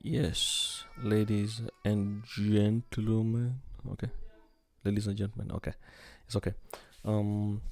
Yes, ladies and gentlemen. Okay, ladies and gentlemen. Okay, it's okay. Um,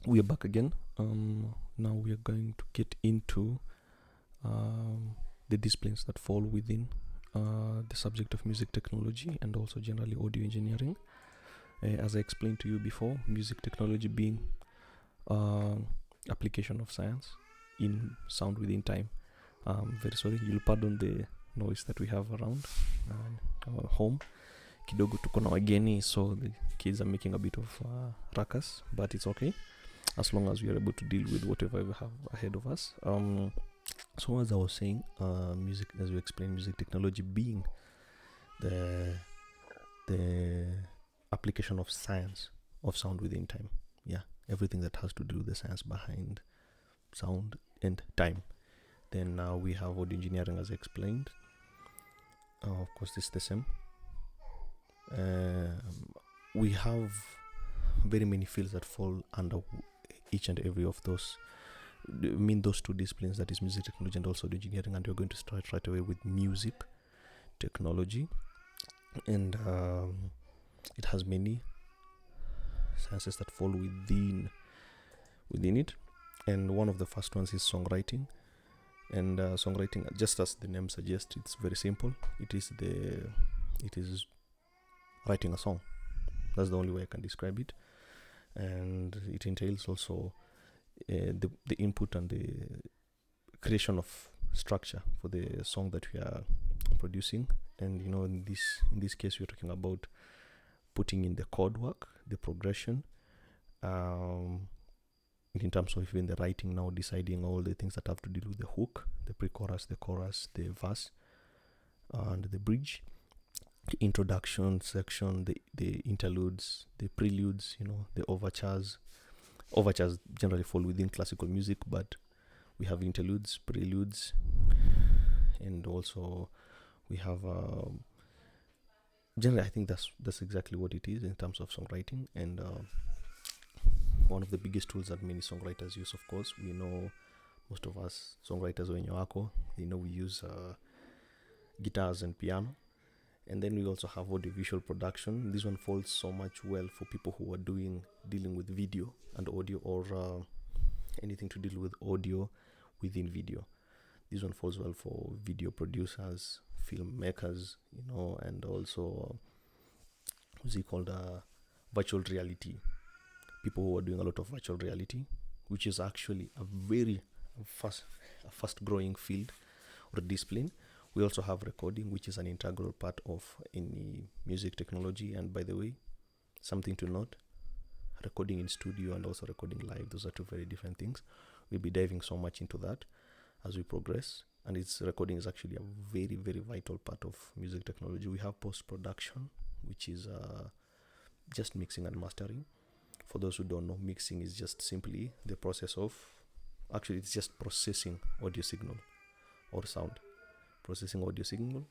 we are back again. Now we are going to get into um the disciplines that fall within the subject of music technology and also generally audio engineering. As I explained to you before, music technology being uh, application of science in sound within time. Very sorry, you'll pardon the noise that we have around our home. Kidogo tuko na wageni, so the kids are making a bit of ruckus, but it's okay as long as we are able to deal with whatever we have ahead of us. So as I was saying, music, as we explained, music technology being the application of science of sound within time. Yeah, everything that has to do with the science behind sound and time. Then now we have audio engineering, as I explained. Of course, this is the same. We have very many fields that fall under each and every of those. I mean, those two disciplines, that is music technology and also audio engineering. And we're going to start right away with music technology, and it has many sciences that fall within it. And one of the first ones is songwriting. And songwriting, just as the name suggests, it's very simple. It is writing a song. That's the only way I can describe it. And it entails also the input and the creation of structure for the song that we are producing. And in this case, we're talking about putting in the chord work, the progression, in terms of even the writing, now deciding all the things that have to do with the hook, the pre-chorus, the chorus, the verse, and the bridge, the introduction section, the interludes, the preludes, the overtures. Overtures generally fall within classical music, but we have interludes, preludes, and also we have generally, I think that's exactly what it is in terms of songwriting. And one of the biggest tools that many songwriters use, of course, we know most of us songwriters wenye wako, we use guitars and piano. And then we also have audiovisual production. This one falls so much well for people who are dealing with video and audio, or anything to deal with audio within video. This one falls well for video producers, filmmakers, and also what's it called, virtual reality. People who are doing a lot of virtual reality, which is actually a very fast growing field or discipline. We also have recording, which is an integral part of any music technology. And by the way, something to note, recording in studio and also recording live, those are two very different things. We'll be diving so much into that as we progress. And recording is actually a very, very vital part of music technology. We have post-production, which is just mixing and mastering. For those who don't know, mixing is just simply the process of, actually it's just processing audio signal or sound. Processing audio signal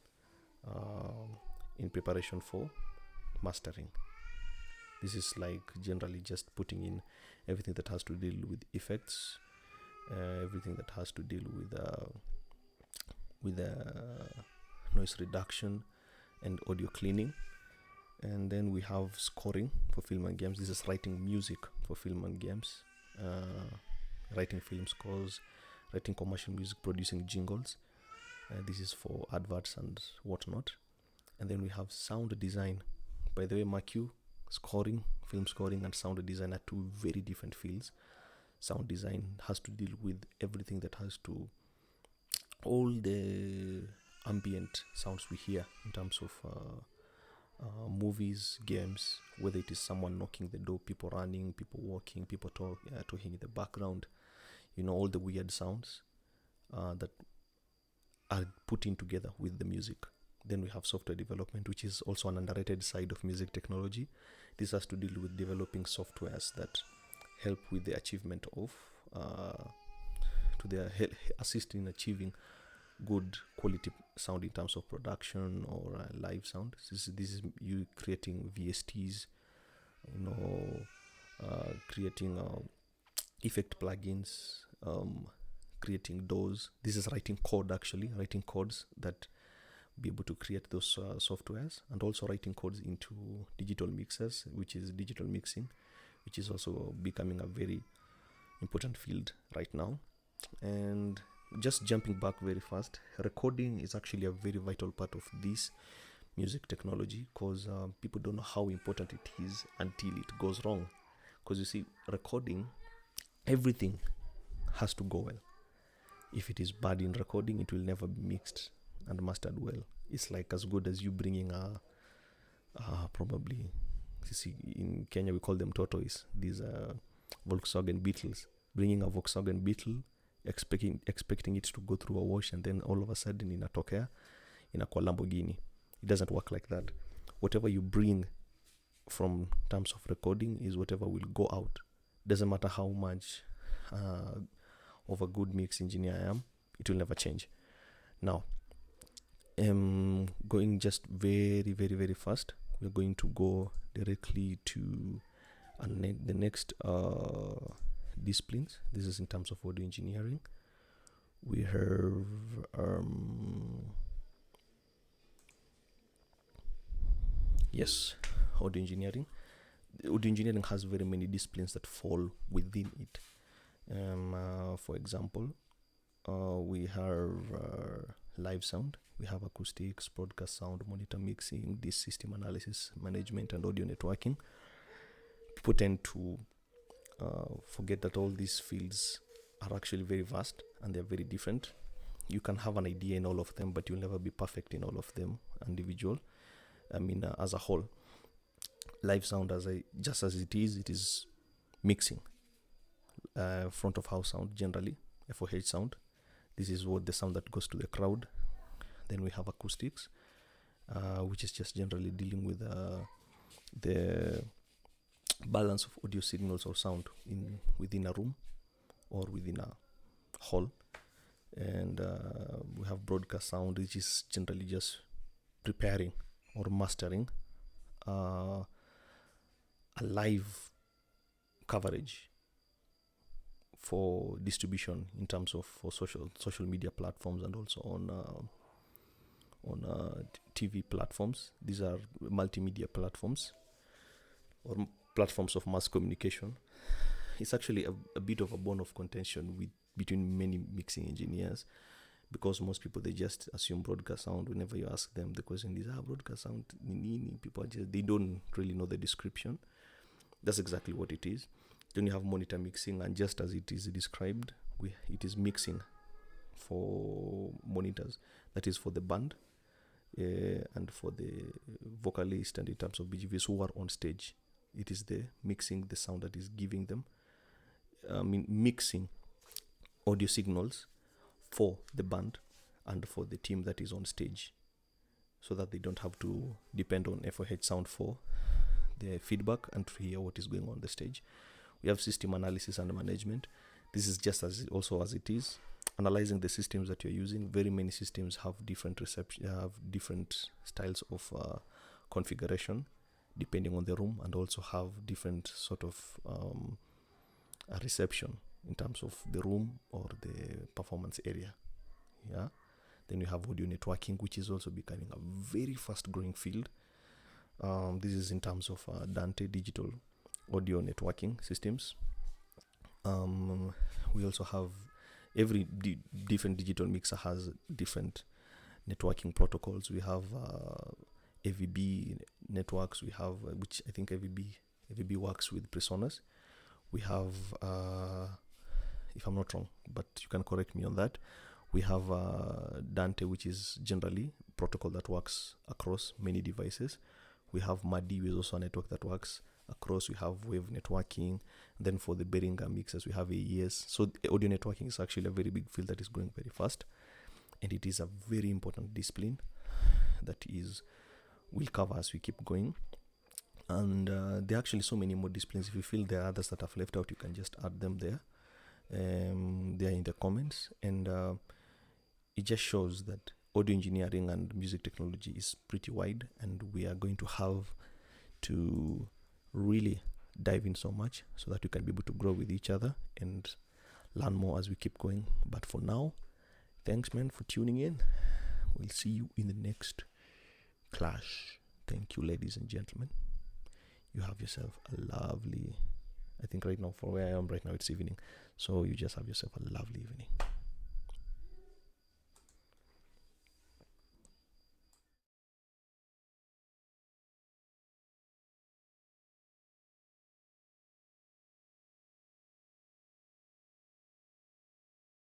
in preparation for mastering. This is like generally just putting in everything that has to deal with effects, everything that has to deal with noise reduction and audio cleaning. And then we have scoring for film and games. This is writing music for film and games, writing film scores, writing commercial music, producing jingles. This is for adverts and whatnot. And then we have sound design. By the way, mark you, scoring, film scoring, and sound design are two very different fields. Sound design has to deal with everything that has to, all the ambient sounds we hear in terms of movies, games, whether it is someone knocking the door, people running, people walking, people talking in the background, all the weird sounds that are put in together with the music. Then we have software development, which is also an underrated side of music technology. This has to deal with developing softwares that help with the achievement of assist in achieving good quality sound in terms of production or live sound. This is you creating VSTs, creating effect plugins, creating DAWs. This is writing codes that be able to create those softwares, and also writing codes into digital mixers, which is digital mixing, which is also becoming a very important field right now. And just jumping back very fast, recording is actually a very vital part of this music technology, because people don't know how important it is until it goes wrong. Because you see, recording, everything has to go well. If it is bad in recording, it will never be mixed and mastered well. It's like as good as you bringing probably, you see, in Kenya we call them tortoise, these Volkswagen Beetles. Bringing a Volkswagen Beetle, expecting it to go through a wash, and then all of a sudden inatokea inakuwa Lamborghini. It doesn't work like that. Whatever you bring from terms of recording is whatever will go out. Doesn't matter how much of a good mix engineer I am, it will never change. Now, going just very, very, very fast, we're going to go directly to the next disciplines. This is in terms of audio engineering. We have audio engineering. Audio engineering has very many disciplines that fall within it. For example, we have live sound, we have acoustics, broadcast sound, monitor mixing, this system analysis, management, and audio networking. People tend to forget that all these fields are actually very vast and they're very different. You can have an idea in all of them, but you'll never be perfect in all of them as a whole. Live sound, just as it is mixing. Front of house sound, generally FOH sound. This is what the sound that goes to the crowd. Then we have acoustics, which is just generally dealing with the balance of audio signals or sound within a room or within a hall. And we have broadcast sound, which is generally just preparing or mastering a live coverage for distribution in terms of for social media platforms, and also on TV platforms. These are multimedia platforms or platforms of mass communication. It's actually a bit of a bone of contention between many mixing engineers, because most people, they just assume broadcast sound. Whenever you ask them, the question is, broadcast sound nini? People they don't really know the description. That's exactly what it is. Then you have monitor mixing, and just as it is described, it is mixing for monitors. That is for the band and for the vocalist, and in terms of BGVs who are on stage. It is the mixing, the sound that is giving them, mixing audio signals for the band and for the team that is on stage, so that they don't have to depend on FOH sound for the feedback and to hear what is going on the stage. We have system analysis and management. This is just as it is analyzing the systems that you're using. Very many systems have different different styles of configuration depending on the room, and also have different sort of reception in terms of the room or the performance area. Yeah. Then you have audio networking, which is also becoming a very fast growing field. This is in terms of Dante digital audio networking systems. We also have every different digital mixer has different networking protocols. We have AVB networks. We have which I think AVB works with Presonus. We have if I'm not wrong, but you can correct me on that, we have Dante, which is generally protocol that works across many devices. We have MADI, which is also a network that works across. We have wave networking. Then for the Behringer mixers, we have AES. So audio networking is actually a very big field that is growing very fast, and it is a very important discipline that we'll cover as we keep going. And there are actually so many more disciplines. If you feel there are others that I've left out, you can just add them there. They are in the comments, and it just shows that audio engineering and music technology is pretty wide, and we are going to have to really dive in so much so that we can be able to grow with each other and learn more as we keep going. But for now, thanks man for tuning in. we'll see you in the next clash. Thank you, ladies and gentlemen. You have yourself a lovely, I think right now, for where I am right now, it's evening. So you just have yourself a lovely evening.